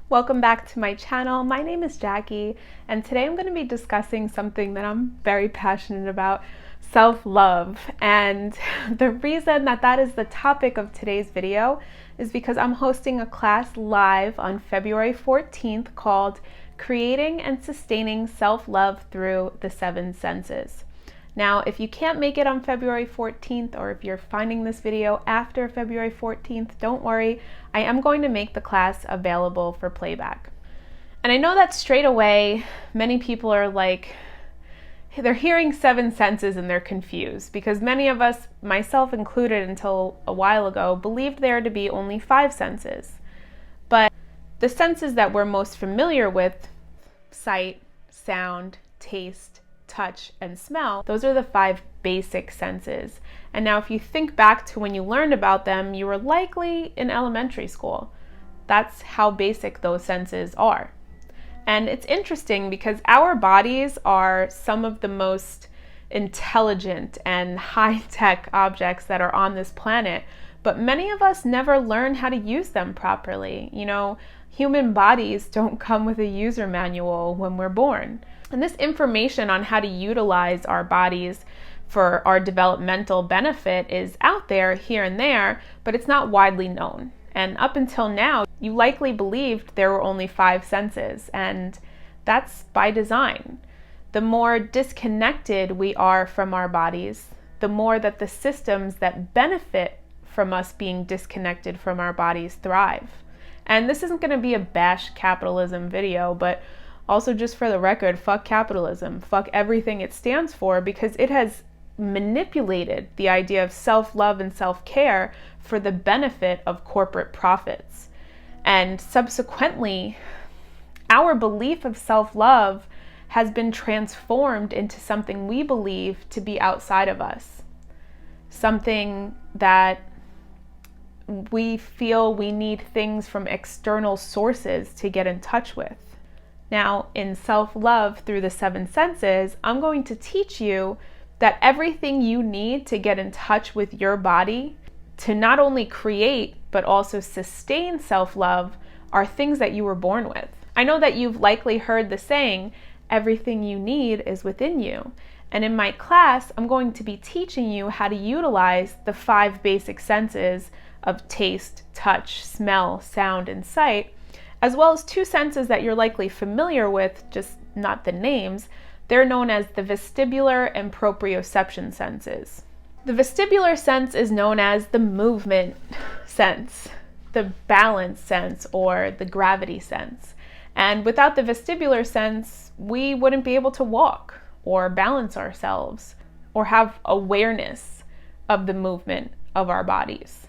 Welcome back to my channel. My name is Jackie, and today I'm going to be discussing something that I'm very passionate about, self-love. And the reason that is the topic of today's video is because I'm hosting a class live on February 14th called Creating and Sustaining Self-Love Through the Seven Senses. Now, if you can't make it on February 14th, or if you're finding this video after February 14th, don't worry. I am going to make the class available for playback. And I know that straight away, many people are like, they're hearing seven senses and they're confused, because many of us, myself included until a while ago, believed there to be only five senses. But the senses that we're most familiar with, sight, sound, taste, touch, and smell, those are the five basic senses. And now if you think back to when you learned about them, you were likely in elementary school. That's how basic those senses are. And it's interesting because our bodies are some of the most intelligent and high-tech objects that are on this planet, but many of us never learn how to use them properly. You know, human bodies don't come with a user manual when we're born. And this information on how to utilize our bodies for our developmental benefit is out there here and there, but it's not widely known. And up until now, you likely believed there were only five senses, and that's by design. The more disconnected we are from our bodies, the more that the systems that benefit from us being disconnected from our bodies thrive. And this isn't going to be a bash capitalism video, but also, just for the record, fuck capitalism, fuck everything it stands for, because it has manipulated the idea of self-love and self-care for the benefit of corporate profits. And subsequently, our belief of self-love has been transformed into something we believe to be outside of us, something that we feel we need things from external sources to get in touch with. Now, in self-love through the seven senses, I'm going to teach you that everything you need to get in touch with your body to not only create, but also sustain self-love are things that you were born with. I know that you've likely heard the saying, everything you need is within you. And in my class, I'm going to be teaching you how to utilize the five basic senses of taste, touch, smell, sound, and sight, as well as two senses that you're likely familiar with, just not the names. They're known as the vestibular and proprioception senses. The vestibular sense is known as the movement sense, the balance sense, or the gravity sense. And without the vestibular sense, we wouldn't be able to walk or balance ourselves or have awareness of the movement of our bodies.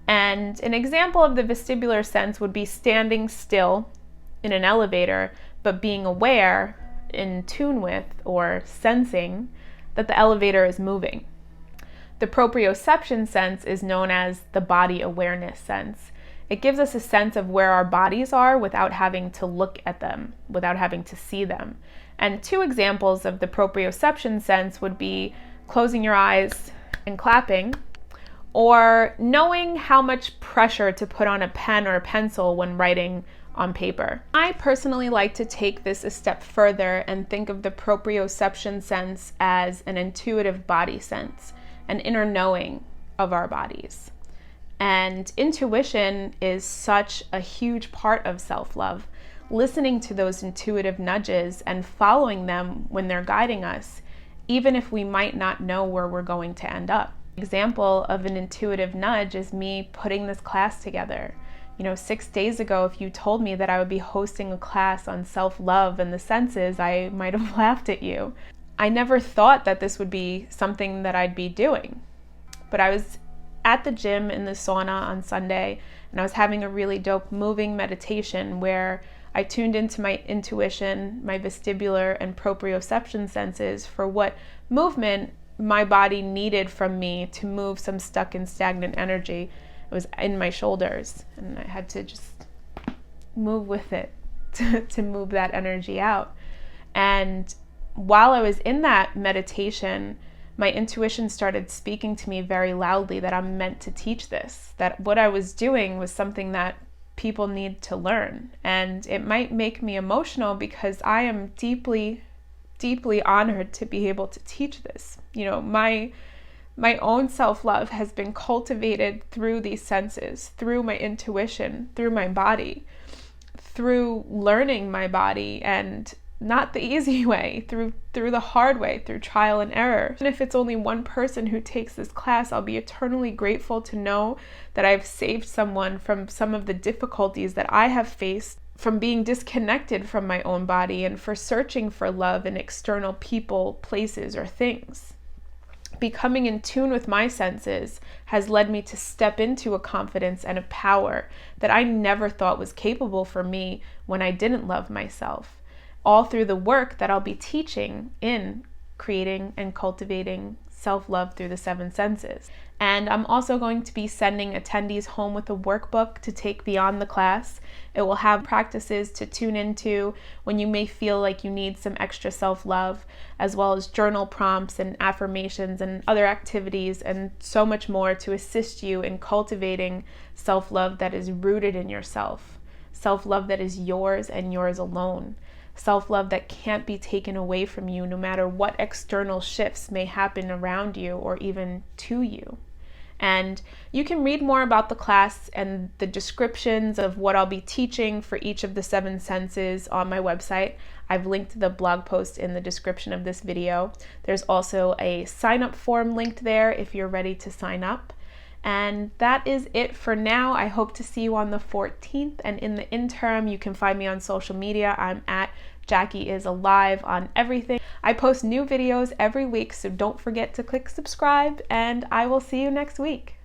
And an example of the vestibular sense would be standing still in an elevator, but being aware, in tune with, or sensing that the elevator is moving. The proprioception sense is known as the body awareness sense. It gives us a sense of where our bodies are without having to look at them, without having to see them. And two examples of the proprioception sense would be closing your eyes and clapping, or knowing how much pressure to put on a pen or a pencil when writing on paper. I personally like to take this a step further and think of the proprioception sense as an intuitive body sense, an inner knowing of our bodies. And intuition is such a huge part of self-love. Listening to those intuitive nudges and following them when they're guiding us, even if we might not know where we're going to end up. Example of an intuitive nudge is me putting this class together. 6 days ago, if you told me that I would be hosting a class on self-love and the senses, I might have laughed at you. I never thought that this would be something that I'd be doing. But I was at the gym in the sauna on Sunday, and I was having a really dope moving meditation where I tuned into my intuition, my vestibular and proprioception senses for what movement my body needed from me to move some stuck and stagnant energy. It was in my shoulders, and I had to just move with it to move that energy out. And while I was in that meditation, my intuition started speaking to me very loudly that I'm meant to teach this, that what I was doing was something that people need to learn. And it might make me emotional because I am deeply, deeply honored to be able to teach this. You know, my own self-love has been cultivated through these senses, through my intuition, through my body, through learning my body, and not the easy way, through the hard way, through trial and error. And if it's only one person who takes this class, I'll be eternally grateful to know that I've saved someone from some of the difficulties that I have faced, from being disconnected from my own body and for searching for love in external people, places, or things. Becoming in tune with my senses has led me to step into a confidence and a power that I never thought was capable for me when I didn't love myself, all through the work that I'll be teaching in creating and cultivating self-love through the 7 senses. And I'm also going to be sending attendees home with a workbook to take beyond the class. It will have practices to tune into when you may feel like you need some extra self-love, as well as journal prompts and affirmations and other activities and so much more to assist you in cultivating self-love that is rooted in yourself, self-love that is yours and yours alone. Self-love that can't be taken away from you no matter what external shifts may happen around you or even to you. And you can read more about the class and the descriptions of what I'll be teaching for each of the 7 senses on my website. I've linked the blog post in the description of this video. There's also a sign-up form linked there if you're ready to sign up. And that is it for now. I hope to see you on the 14th. And in the interim, you can find me on social media. I'm at Jackie is Alive on everything. I post new videos every week, so don't forget to click subscribe, and I will see you next week.